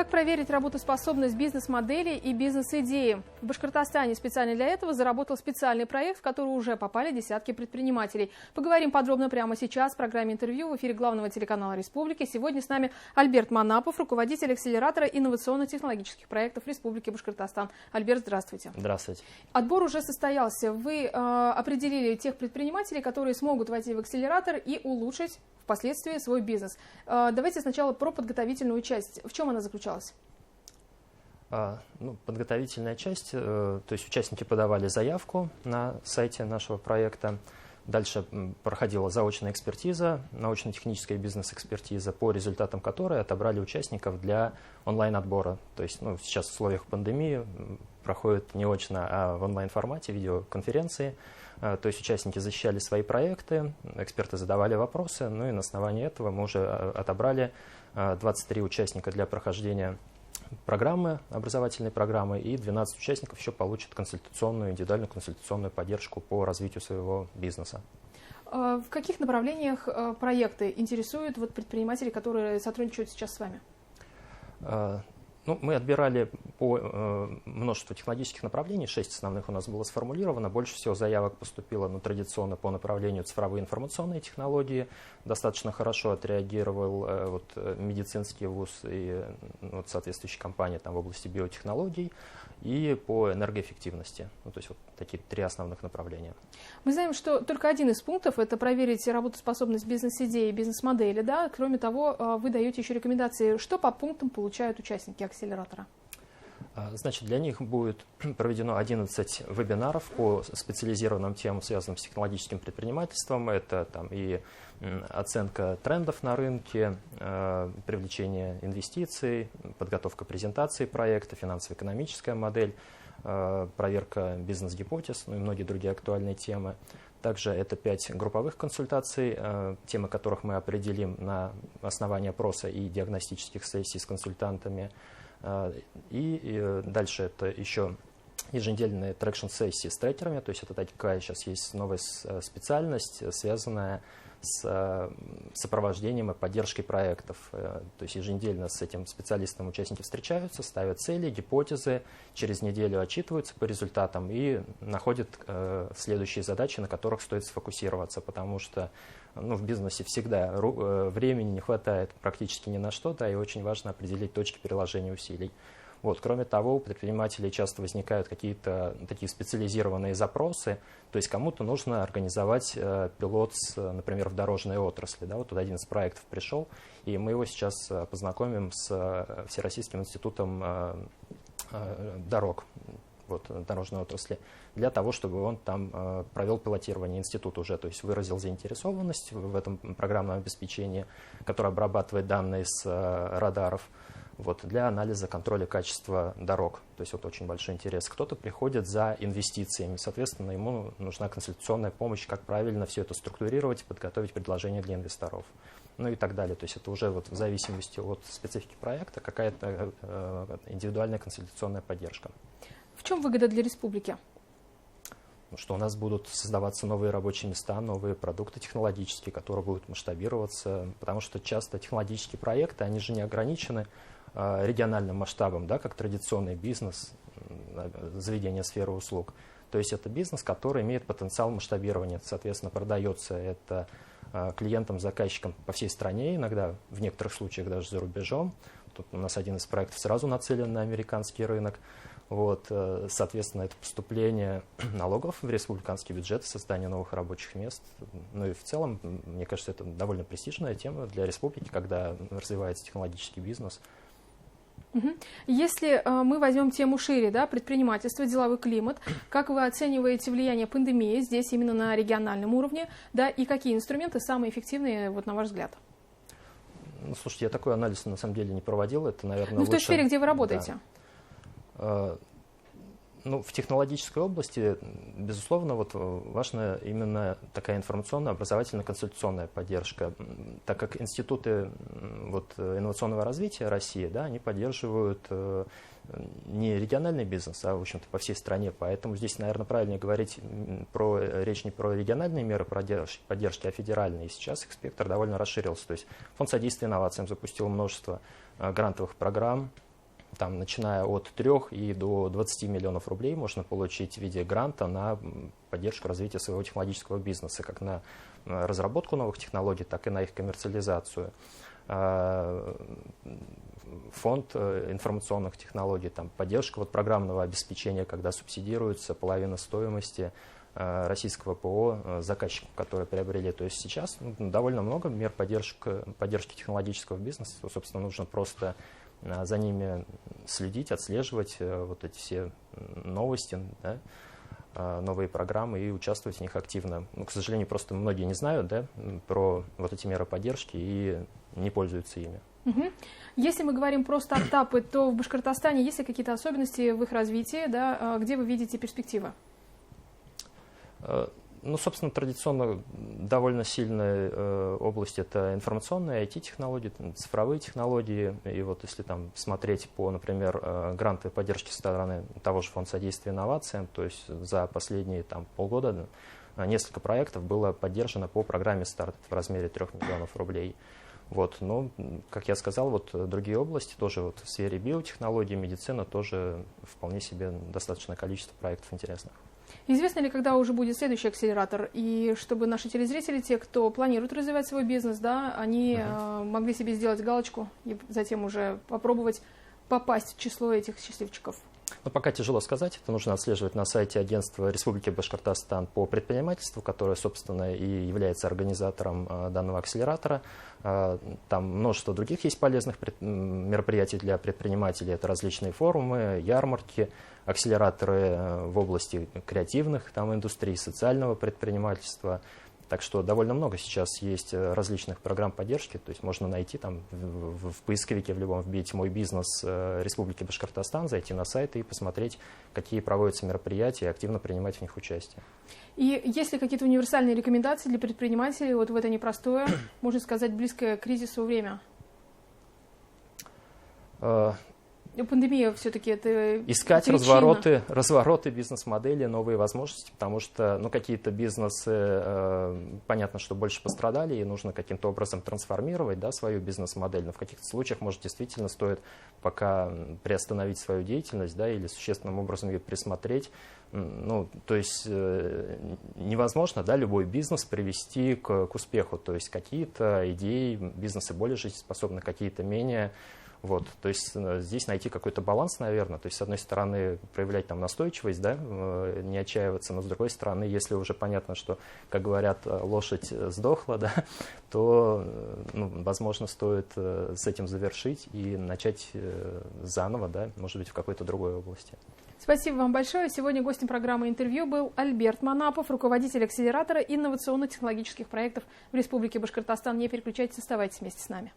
Как проверить работоспособность бизнес-модели и бизнес-идеи? В Башкортостане специально для этого заработал специальный проект, в который уже попали десятки предпринимателей. Поговорим подробно прямо сейчас в программе интервью в эфире главного телеканала Республики. Сегодня с нами Альберт Манапов, руководитель акселератора инновационно-технологических проектов Республики Башкортостан. Альберт, здравствуйте. Здравствуйте. Отбор уже состоялся. Вы определили тех предпринимателей, которые смогут войти в акселератор и улучшить впоследствии свой бизнес. Давайте сначала про подготовительную часть. В чем она заключалась? Подготовительная часть, то есть участники подавали заявку на сайте нашего проекта. Дальше проходила заочная экспертиза, научно-техническая бизнес-экспертиза, по результатам которой отобрали участников для онлайн-отбора. То есть сейчас в условиях пандемии проходит не очно, а в онлайн-формате, видеоконференции. То есть участники защищали свои проекты, эксперты задавали вопросы, и на основании этого мы уже отобрали 23 участника для прохождения программы, образовательной программы, и 12 участников еще получат индивидуальную консультационную поддержку по развитию своего бизнеса. В каких направлениях проекты интересуют предпринимателей, которые сотрудничают сейчас с вами? Мы отбирали по множеству технологических направлений, 6 основных у нас было сформулировано. Больше всего заявок поступило традиционно по направлению цифровые информационные технологии. Достаточно хорошо отреагировал медицинский вуз и соответствующие компании в области биотехнологий, и по энергоэффективности. То есть такие 3 основных направления. Мы знаем, что только один из пунктов – это проверить работоспособность бизнес-идеи и бизнес-модели. Да? Кроме того, вы даете еще рекомендации, что по пунктам получают участники акселератора. Значит, для них будет проведено 11 вебинаров по специализированным темам, связанным с технологическим предпринимательством. Это и оценка трендов на рынке, привлечение инвестиций, подготовка презентации проекта, финансово-экономическая модель, проверка бизнес-гипотез, и многие другие актуальные темы. Также это 5 групповых консультаций, темы которых мы определим на основании опроса и диагностических сессий с консультантами. И дальше это еще еженедельные трекшн-сессии с трекерами, то есть это такая сейчас есть новая специальность, связанная с сопровождением и поддержкой проектов. То есть еженедельно с этим специалистом участники встречаются, ставят цели, гипотезы, через неделю отчитываются по результатам и находят следующие задачи, на которых стоит сфокусироваться, потому что в бизнесе всегда времени не хватает практически ни на что, и очень важно определить точки переложения усилий. Кроме того, у предпринимателей часто возникают какие-то такие специализированные запросы, то есть кому-то нужно организовать пилот, например, в дорожной отрасли. Один из проектов пришел, и мы его сейчас познакомим с Всероссийским институтом дорог, дорожной отрасли, для того, чтобы он там провел пилотирование. Институт уже, то есть выразил заинтересованность в этом программном обеспечении, которое обрабатывает данные с радаров, для анализа контроля качества дорог. То есть очень большой интерес. Кто-то приходит за инвестициями, соответственно, ему нужна консультационная помощь, как правильно все это структурировать, подготовить предложение для инвесторов. И так далее. То есть это уже в зависимости от специфики проекта какая-то индивидуальная консультационная поддержка. В чем выгода для республики? Что у нас будут создаваться новые рабочие места, новые продукты технологические, которые будут масштабироваться, потому что часто технологические проекты, они же не ограничены региональным масштабом, как традиционный бизнес, заведение сферы услуг. То есть это бизнес, который имеет потенциал масштабирования, соответственно, продается это клиентам, заказчикам по всей стране, иногда в некоторых случаях даже за рубежом. Тут у нас один из проектов сразу нацелен на американский рынок. Соответственно, это поступление налогов в республиканский бюджет, создание новых рабочих мест. И в целом, мне кажется, это довольно престижная тема для республики, когда развивается технологический бизнес. Если мы возьмем тему шире, предпринимательство, деловой климат, как вы оцениваете влияние пандемии здесь именно на региональном уровне, и какие инструменты самые эффективные, на ваш взгляд? Слушайте, я такой анализ на самом деле не проводил, это, наверное, в той сфере, где вы работаете. В технологической области, безусловно, важна именно такая информационно-образовательная консультационная поддержка, так как институты инновационного развития России, они поддерживают не региональный бизнес, а, в общем-то, по всей стране. Поэтому здесь, наверное, правильнее говорить речь не про региональные меры поддержки, а федеральные. И сейчас их спектр довольно расширился. То есть Фонд содействия инновациям запустил множество грантовых программ, там, начиная от 3 и до 20 миллионов рублей можно получить в виде гранта на поддержку развития своего технологического бизнеса, как на разработку новых технологий, так и на их коммерциализацию. Фонд информационных технологий, там, поддержка программного обеспечения, когда субсидируется половина стоимости российского ПО заказчикам, которые приобрели. То есть сейчас довольно много мер поддержки технологического бизнеса. Собственно, нужно просто за ними следить, отслеживать вот эти все новости, да, новые программы и участвовать в них активно. Ну, к сожалению, просто многие не знают, да, про вот эти меры поддержки и не пользуются ими. Если мы говорим про стартапы, то в Башкортостане есть ли какие-то особенности в их развитии, да, где вы видите перспективы? Ну, собственно, традиционно довольно сильная область — это информационные IT-технологии, цифровые технологии. И вот если там смотреть по, например, гранты поддержки со стороны того же Фонда содействия инновациям, то есть за последние там, полгода несколько проектов было поддержано по программе «Старт» в размере 3 миллионов рублей. Вот, но, как я сказал, вот другие области тоже вот в сфере биотехнологий, медицина тоже вполне себе достаточное количество проектов интересных. Известно ли, когда уже будет следующий акселератор, и чтобы наши телезрители, те, кто планирует развивать свой бизнес, да, они могли себе сделать галочку и затем уже попробовать попасть в число этих счастливчиков? Но пока тяжело сказать, это нужно отслеживать на сайте Агентства Республики Башкортостан по предпринимательству, которое, собственно, и является организатором данного акселератора. Там множество других есть полезных мероприятий для предпринимателей. Это различные форумы, ярмарки, акселераторы в области креативных там, индустрий, социального предпринимательства. Так что довольно много сейчас есть различных программ поддержки, то есть можно найти там в поисковике в любом, вбить «Мой бизнес Республики Башкортостан», зайти на сайт и посмотреть, какие проводятся мероприятия, и активно принимать в них участие. И есть ли какие-то универсальные рекомендации для предпринимателей вот в это непростое, можно сказать, близкое к кризису время? Пандемия все-таки это искать развороты бизнес-модели, новые возможности, потому что какие-то бизнесы, понятно, что больше пострадали, и нужно каким-то образом трансформировать, да, свою бизнес-модель, но в каких-то случаях, может, действительно стоит пока приостановить свою деятельность, да, или существенным образом ее присмотреть. Ну, то есть невозможно, да, любой бизнес привести к успеху, то есть какие-то идеи бизнеса более жизнеспособны, какие-то менее. Вот, то есть здесь найти какой-то баланс, наверное. То есть, с одной стороны, проявлять там настойчивость, да, не отчаиваться, но с другой стороны, если уже понятно, что, как говорят, лошадь сдохла, да, то, возможно, стоит с этим завершить и начать заново, да, может быть, в какой-то другой области. Спасибо вам большое. Сегодня гостем программы «Интервью» был Альберт Манапов, руководитель акселератора инновационно-технологических проектов в Республике Башкортостан. Не переключайтесь, оставайтесь вместе с нами.